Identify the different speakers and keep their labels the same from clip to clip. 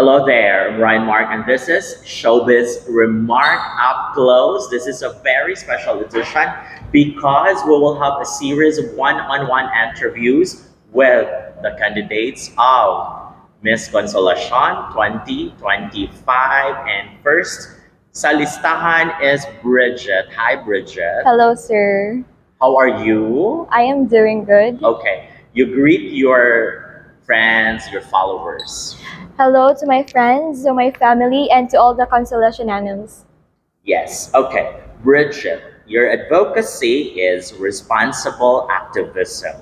Speaker 1: Hello there, I'm Ryan Mark, and this is Showbiz Remark Up Close. This is a very special edition because we will have a series of one-on-one interviews with the candidates of Miss Consolacion 2025. And first sa listahan is Bridget. Hi, Bridget.
Speaker 2: Hello, sir.
Speaker 1: How are you?
Speaker 2: I am doing good.
Speaker 1: Okay, you greet your friends, your followers.
Speaker 2: Hello to my friends, to my family, and to all the Consolationanos.
Speaker 1: Yes, okay. Bridget, your advocacy is responsible activism.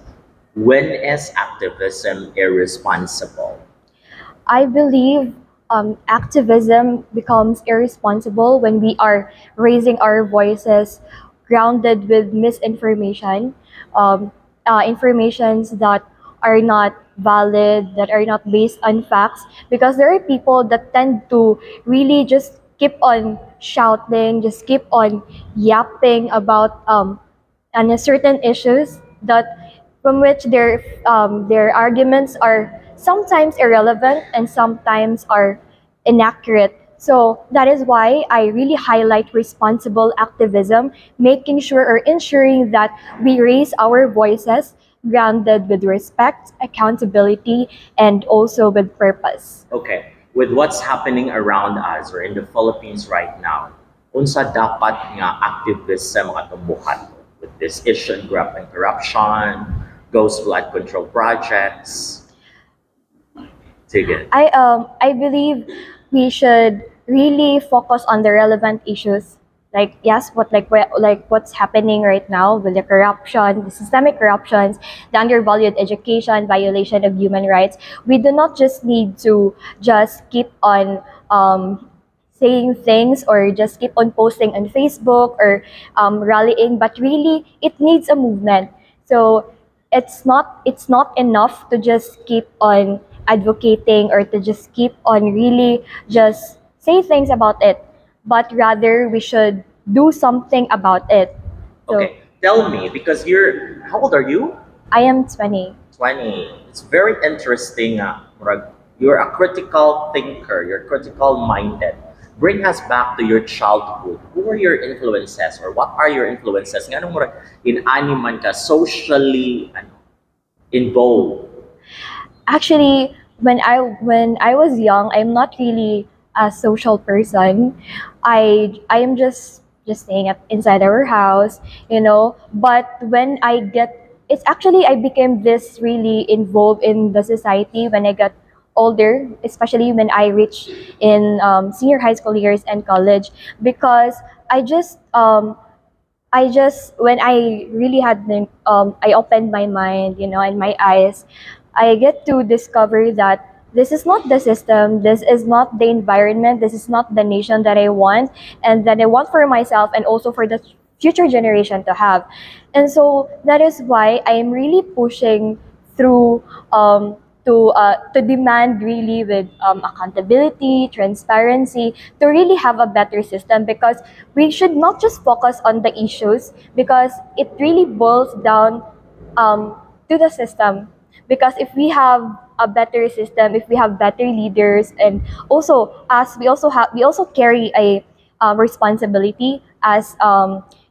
Speaker 1: When is activism irresponsible?
Speaker 2: I believe activism becomes irresponsible when we are raising our voices grounded with misinformation, informations that are not valid, that are not based on facts, because there are people that tend to really just keep on shouting, just keep on yapping about on a certain issues that from which their arguments are sometimes irrelevant and sometimes are inaccurate. So that is why I really highlight responsible activism, making sure or ensuring that we raise our voices grounded with respect, accountability, and also with purpose.
Speaker 1: Okay, with what's happening around us or in the Philippines right now, unsa dapat nga activism katumbuhan with this issue of graft and corruption, ghost flood control projects. Sige.
Speaker 2: I believe we should really focus on the relevant issues. Like yes, like what's happening right now with the corruption, the systemic corruptions, the undervalued education, violation of human rights. We do not just need to just keep on saying things or just keep on posting on Facebook or rallying, but really it needs a movement. So it's not enough to just keep on advocating or to just keep on really just say things about it, but rather we should do something about it. So
Speaker 1: Okay, tell me, because how old are you?
Speaker 2: I am 20.
Speaker 1: 20. It's very interesting. You're a critical thinker, you're critical minded. Bring us back to your childhood. Who were your influences or what are your influences? Nga nung murag in-animan ka, socially involved?
Speaker 2: Actually, when I was young, I'm not really a social person. I am just staying inside our house, you know. But when I get, it's actually I became this really involved in the society when I got older, especially when I reached in senior high school years and college, because I just when I really I opened my mind, you know, and my eyes, I get to discover that this is not the system, this is not the environment, this is not the nation that I want and that I want for myself and also for the future generation to have. And so that is why I am really pushing through to demand really with accountability, transparency, to really have a better system, because we should not just focus on the issues, because it really boils down to the system. Because if we have a better system, if we have better leaders, and also as we also carry a responsibility as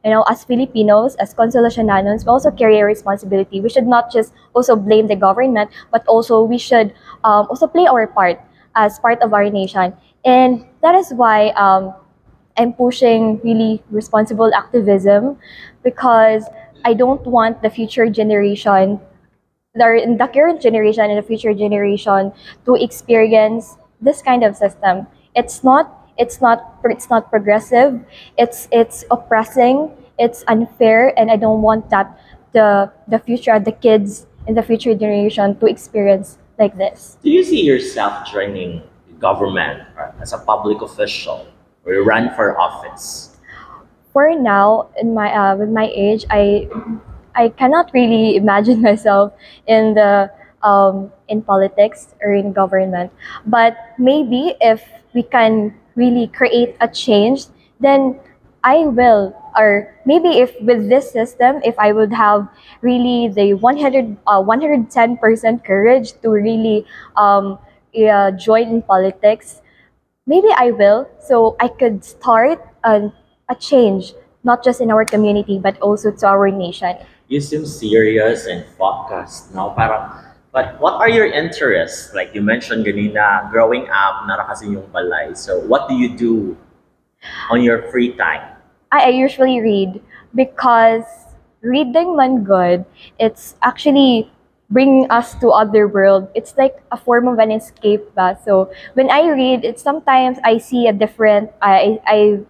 Speaker 2: you know, as Filipinos, as Consolacionanos, we also carry a responsibility. We should not just also blame the government, but also we should also play our part as part of our nation. And that is why I'm pushing really responsible activism, because I don't want the future generation, the current generation and the future generation, to experience this kind of system. It's not progressive. It's oppressing. It's unfair, and I don't want that the future, the kids in the future generation to experience like this.
Speaker 1: Do you see yourself joining government as a public official or you run for office?
Speaker 2: For now, in my with my age, I cannot really imagine myself in politics or in government. But maybe if we can really create a change, then I will. Or maybe if with this system, if I would have really the 110% courage to really join in politics. Maybe I will, so I could start a change, not just in our community, but also to our nation.
Speaker 1: You seem serious and focused, no? Parang, but what are your interests? Like you mentioned ganina, growing up, nara kasi yung balay. So what do you do on your free time?
Speaker 2: I usually read because reading man good, it's actually bringing us to other world. It's like a form of an escape ba. So when I read, it's sometimes I see a different I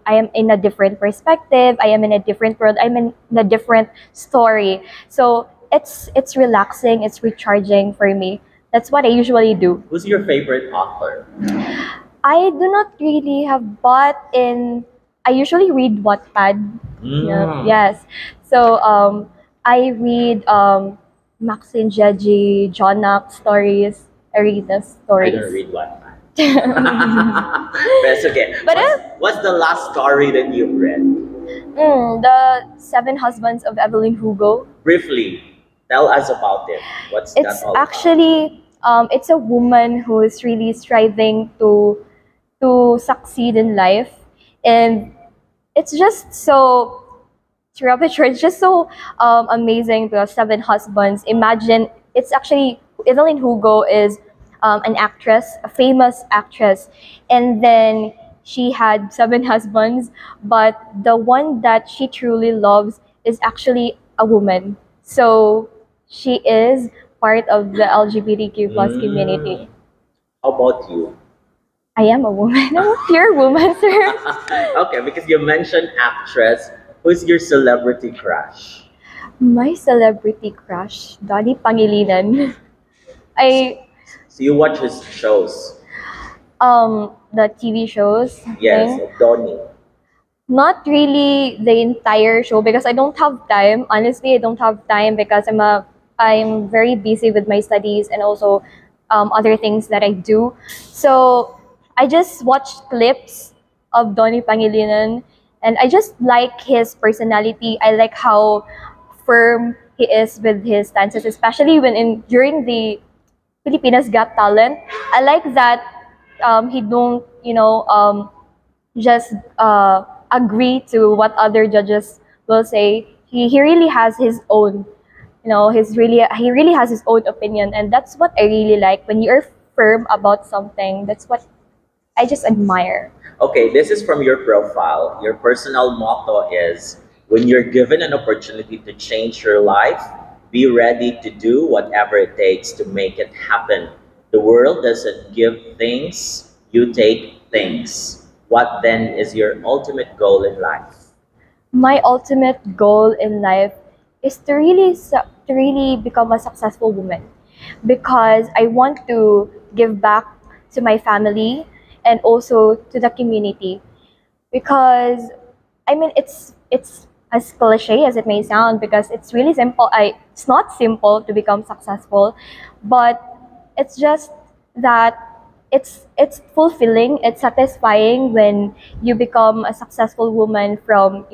Speaker 2: am in a different perspective, I am in a different world, I'm in a different story. So it's relaxing, it's recharging for me. That's what I usually do.
Speaker 1: Who's your favorite author?
Speaker 2: I do not really have bought in. I usually read Wattpad. Yeah,
Speaker 1: Mm,
Speaker 2: yes. So I read Maxine Jeji, John Knox stories. I read the
Speaker 1: I don't
Speaker 2: stories.
Speaker 1: read one. But it's okay.
Speaker 2: But
Speaker 1: What's the last story that you've read?
Speaker 2: the Seven Husbands of Evelyn Hugo.
Speaker 1: Briefly, tell us about it. What's that
Speaker 2: It's
Speaker 1: all about?
Speaker 2: actually it's a woman who is really striving to succeed in life, and it's just so Tirabitr is just so amazing because Seven Husbands. Imagine it's actually Evelyn Hugo is an actress, a famous actress, and then she had seven husbands, but the one that she truly loves is actually a woman. So she is part of the LGBTQ plus
Speaker 1: Mm,
Speaker 2: community.
Speaker 1: how about you?
Speaker 2: I am a woman. I'm a pure woman, sir.
Speaker 1: Okay, because you mentioned actress. Who's your celebrity crush?
Speaker 2: My celebrity crush, Donnie Pangilinan. I
Speaker 1: So you watch his shows.
Speaker 2: the TV shows
Speaker 1: Yes,
Speaker 2: thing.
Speaker 1: Donnie.
Speaker 2: Not really the entire show because I don't have time. Honestly, I don't have time because I'm very busy with my studies and also other things that I do. So I just watched clips of Donnie Pangilinan and I just like his personality. I like how firm he is with his stances, especially when in during the Filipinas Got Talent. I like that he don't just agree to what other judges will say. He really has his own, he really has his own opinion, and that's what I really like when you're firm about something. That's what I just admire.
Speaker 1: Okay, this is from your profile. Your personal motto is when you're given an opportunity to change your life, be ready to do whatever it takes to make it happen. The world doesn't give things, you take things. What then is your ultimate goal in life?
Speaker 2: My ultimate goal in life is to really become a successful woman because I want to give back to my family and also to the community because I mean it's as cliche as it may sound because it's really simple. It's not simple to become successful, but it's just that it's fulfilling, it's satisfying when you become a successful woman from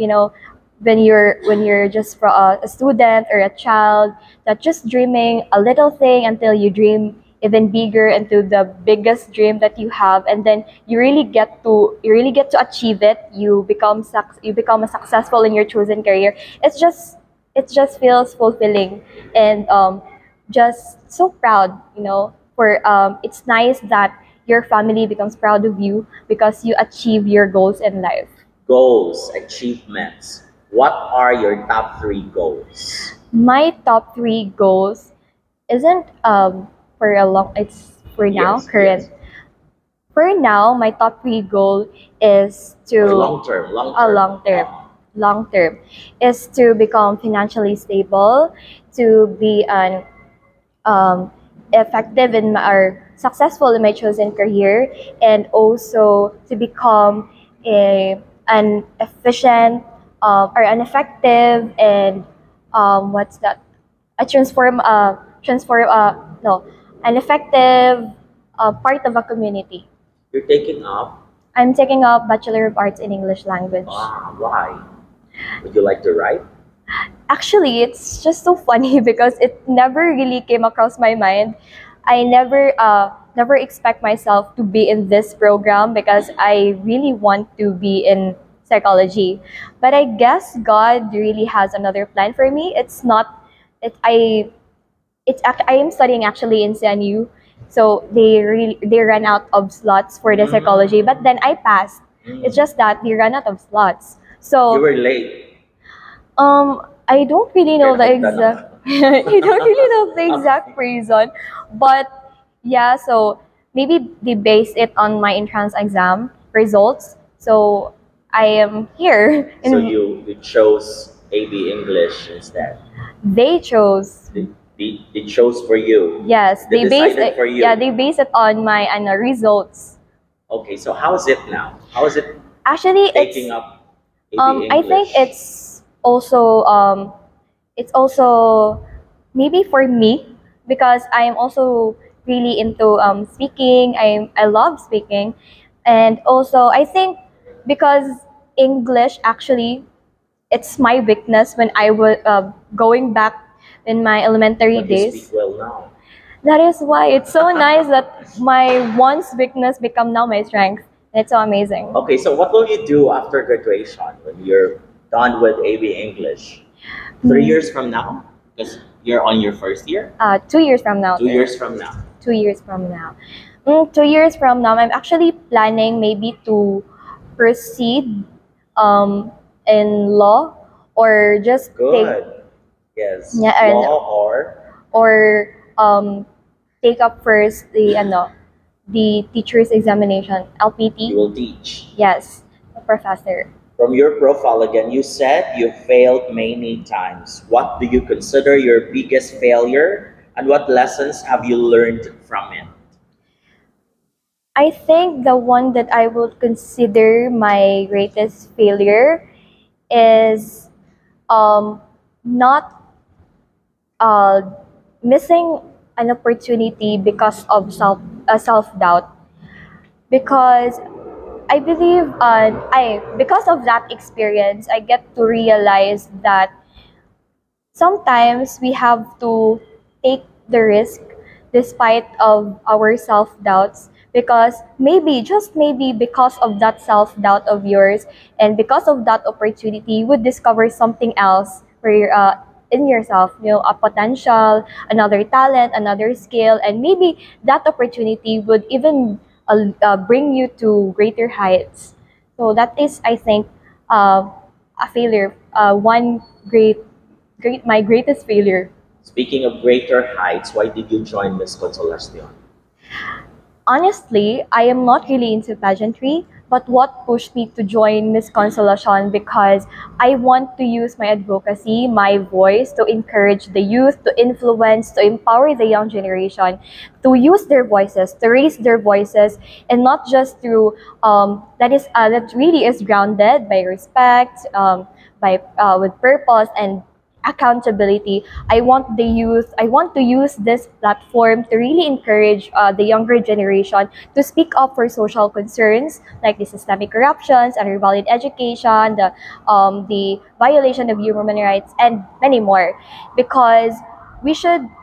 Speaker 2: when you're just a student or a child that just dreaming a little thing until you dream even bigger into the biggest dream that you have, and then you really get to achieve it. You become a successful in your chosen career. It just feels fulfilling and just so proud, for it's nice that your family becomes proud of you because you achieve your goals in life.
Speaker 1: Goals, achievements. What are your top three goals?
Speaker 2: My top three goals isn't for a long it's for now
Speaker 1: Yes,
Speaker 2: current.
Speaker 1: yes.
Speaker 2: For now, my top three goal is
Speaker 1: Or
Speaker 2: to
Speaker 1: long term, long
Speaker 2: a
Speaker 1: term.
Speaker 2: long term is to become financially stable, to be an effective in my, or successful in my chosen career, and also to become an efficient or an effective and what's that a transform no an effective part of a community.
Speaker 1: You're taking up.
Speaker 2: I'm taking up Bachelor of Arts in English Language.
Speaker 1: Ah, why? Would you like to write?
Speaker 2: Actually, it's just so funny because it never really came across my mind. I never never expect myself to be in this program because I really want to be in psychology. But I guess God really has another plan for me. It's not it I am studying actually in CNU. So they ran out of slots for the psychology, but then I passed. It's just that they ran out of slots.
Speaker 1: You
Speaker 2: So
Speaker 1: were late.
Speaker 2: I don't really know the exact. I don't really know the exact reason, but yeah. So maybe they base it on my entrance exam results. So I am here.
Speaker 1: So you chose AB English instead.
Speaker 2: They chose.
Speaker 1: They chose for you.
Speaker 2: Yes,
Speaker 1: They
Speaker 2: they base
Speaker 1: decided
Speaker 2: it.
Speaker 1: for you.
Speaker 2: Yeah, they base it on my results.
Speaker 1: Okay, so how is it now? How is it
Speaker 2: Actually,
Speaker 1: taking
Speaker 2: it's
Speaker 1: up AB
Speaker 2: I think
Speaker 1: English?
Speaker 2: it's also maybe for me because I am also really into speaking. I love speaking, and also I think because English actually it's my weakness when I was going back in my elementary
Speaker 1: But you
Speaker 2: days.
Speaker 1: speak well now.
Speaker 2: That is why it's so nice that my once weakness become now my strength. It's so amazing.
Speaker 1: Okay, so what will you do after graduation when you're done with AB English? 3 years from now? Because you're on your first year?
Speaker 2: 2 years from now.
Speaker 1: 2 years from now.
Speaker 2: 2 years from now. 2 years from now, I'm actually planning maybe to proceed um, in law or just take
Speaker 1: Good. Yes.
Speaker 2: yeah, and
Speaker 1: Law
Speaker 2: or take up first the teacher's examination
Speaker 1: you
Speaker 2: LPT.
Speaker 1: will teach.
Speaker 2: Yes, professor.
Speaker 1: From your profile again, you said you failed many times. What do you consider your biggest failure and what lessons have you learned from it?
Speaker 2: I think the one that I would consider my greatest failure is um, not uh, missing an opportunity because of self doubt. Because I believe I because of that experience, I get to realize that sometimes we have to take the risk despite of our self-doubts because maybe just maybe because of that self-doubt of yours and because of that opportunity you would discover something else for in yourself, a potential, another talent, another skill, and maybe that opportunity would even bring you to greater heights. So that is, I think, a failure, one my greatest failure.
Speaker 1: Speaking of greater heights, why did you join Miss Consolacion?
Speaker 2: Honestly, I am not really into pageantry, but what pushed me to join Miss Consolacion because I want to use my advocacy, my voice to encourage the youth, to influence, to empower the young generation, to use their voices, to raise their voices, and not just through that really is grounded by respect, by with purpose and accountability. I want to use this platform to really encourage the younger generation to speak up for social concerns like the systemic corruptions, undervalued education, the violation of human rights, and many more. Because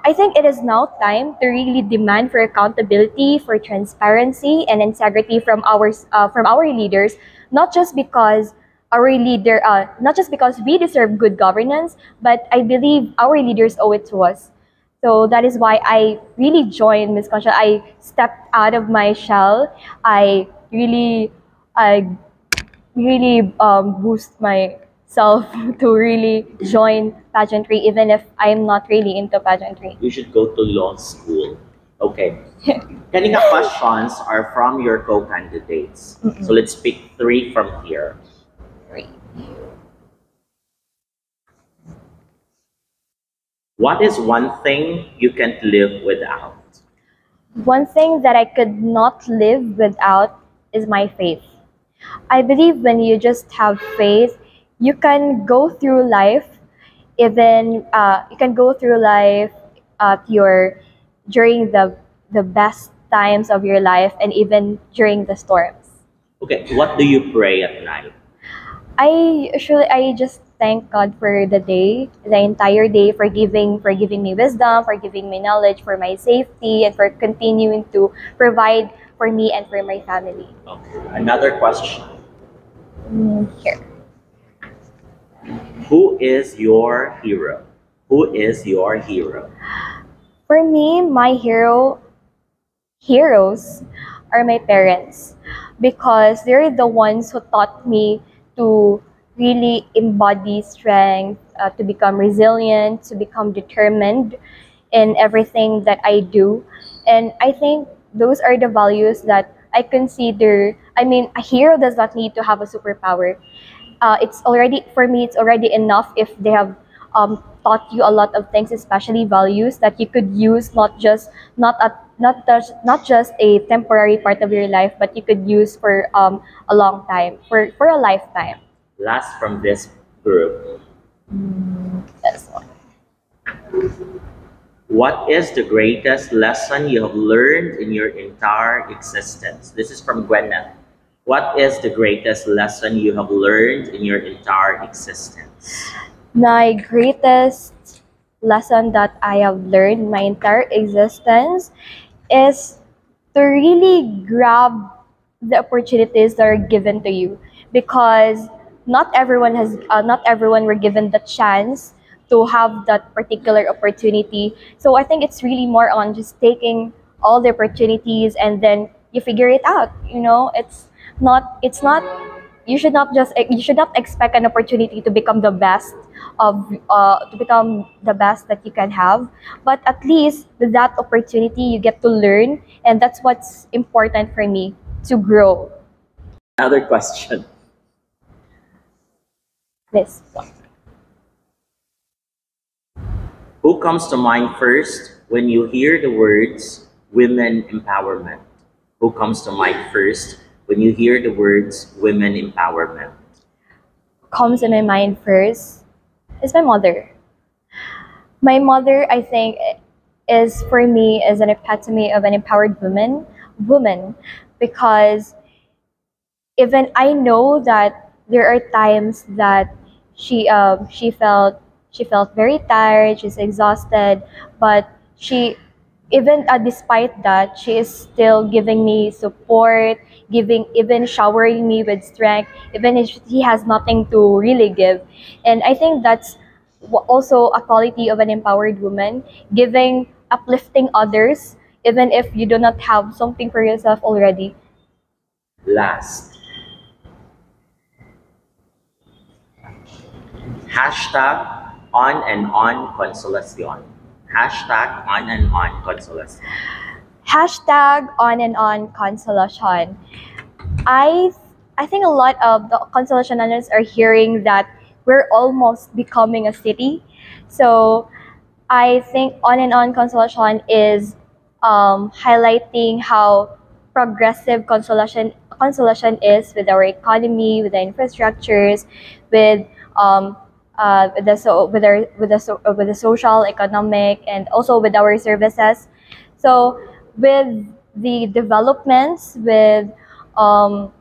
Speaker 2: I think it is now time to really demand for accountability, for transparency and integrity from our leaders, not just because not just because we deserve good governance, but I believe our leaders owe it to us. So that is why I really joined Miss Concha. I stepped out of my shell. I really boost myself to really join pageantry, even if I'm not really into pageantry.
Speaker 1: You should go to law school. Okay. Kaninga questions are from your co-candidates. So let's pick three from here. What is one thing you can't live without?
Speaker 2: One thing that I could not live without is my faith. I believe when you just have faith, you can go through life, even you can go through life at your during the best times of your life and even during the storms.
Speaker 1: Okay, what do you pray at night?
Speaker 2: I just thank God for the day, the entire day, for giving me wisdom, for giving me knowledge, for my safety, and for continuing to provide for me and for my family.
Speaker 1: Okay. Another question.
Speaker 2: Here.
Speaker 1: Who is your hero? Who is your hero?
Speaker 2: For me, my heroes are my parents because they're the ones who taught me to really embody strength, to become resilient, to become determined in everything that I do. And I think those are the values that I consider. I mean, a hero does not need to have a superpower. It's already, for me, it's already enough if they have taught you a lot of things, especially values that you could use, not just a temporary part of your life, but you could use for a long time, for a lifetime.
Speaker 1: Last from this group.
Speaker 2: That's one.
Speaker 1: What is the greatest lesson you have learned in your entire existence? This is from Gwyneth. What is the greatest lesson you have learned in your entire existence?
Speaker 2: My greatest lesson that I have learned my entire existence is to really grab the opportunities that are given to you, because not everyone were given the chance to have that particular opportunity. So I think it's really more on just taking all the opportunities and then you figure it out. It's not you should not expect an opportunity to become the best that you can have, but at least with that opportunity you get to learn, and that's what's important for me, to grow.
Speaker 1: Another question.
Speaker 2: This
Speaker 1: Who comes to mind first when you hear the words women empowerment? Who comes to mind first when you hear the words women empowerment?
Speaker 2: comes in my mind first is my mother. My mother, I think, is for me is an epitome of an empowered woman, because even I know that there are times that she felt very tired, she's exhausted, but she even despite that, she is still giving me support, giving even showering me with strength, even if she has nothing to really give. And I think that's also a quality of an empowered woman, giving, uplifting others, even if you do not have something for yourself already.
Speaker 1: Last. Hashtag on and on Consolacion. Hashtag on and on Consolacion.
Speaker 2: Hashtag on and on Consolation. I I think a lot of the Consolationanos are hearing that we're almost becoming a city. So I think on and on Consolation is highlighting how progressive Consolation is with our economy, with the infrastructures, with with the so with the social, economic, and also with our services. So with the developments, um,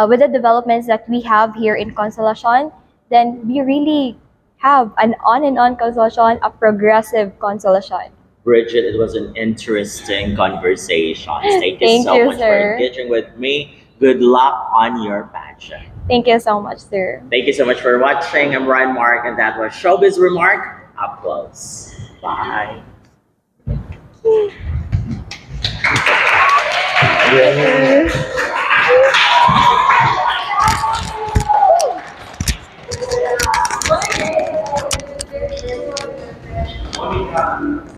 Speaker 2: with the developments that we have here in Consolacion, then we really have an on and on Consolacion, a progressive Consolacion.
Speaker 1: Bridget, it was an interesting conversation. Thank you
Speaker 2: Thank
Speaker 1: so
Speaker 2: you,
Speaker 1: much for
Speaker 2: sir.
Speaker 1: engaging with me. Good luck on your pageant.
Speaker 2: Thank you so much, sir.
Speaker 1: Thank you so much for watching. I'm Ryan Mark, and that was Showbiz Remark. Up close. Bye.
Speaker 2: Thank you.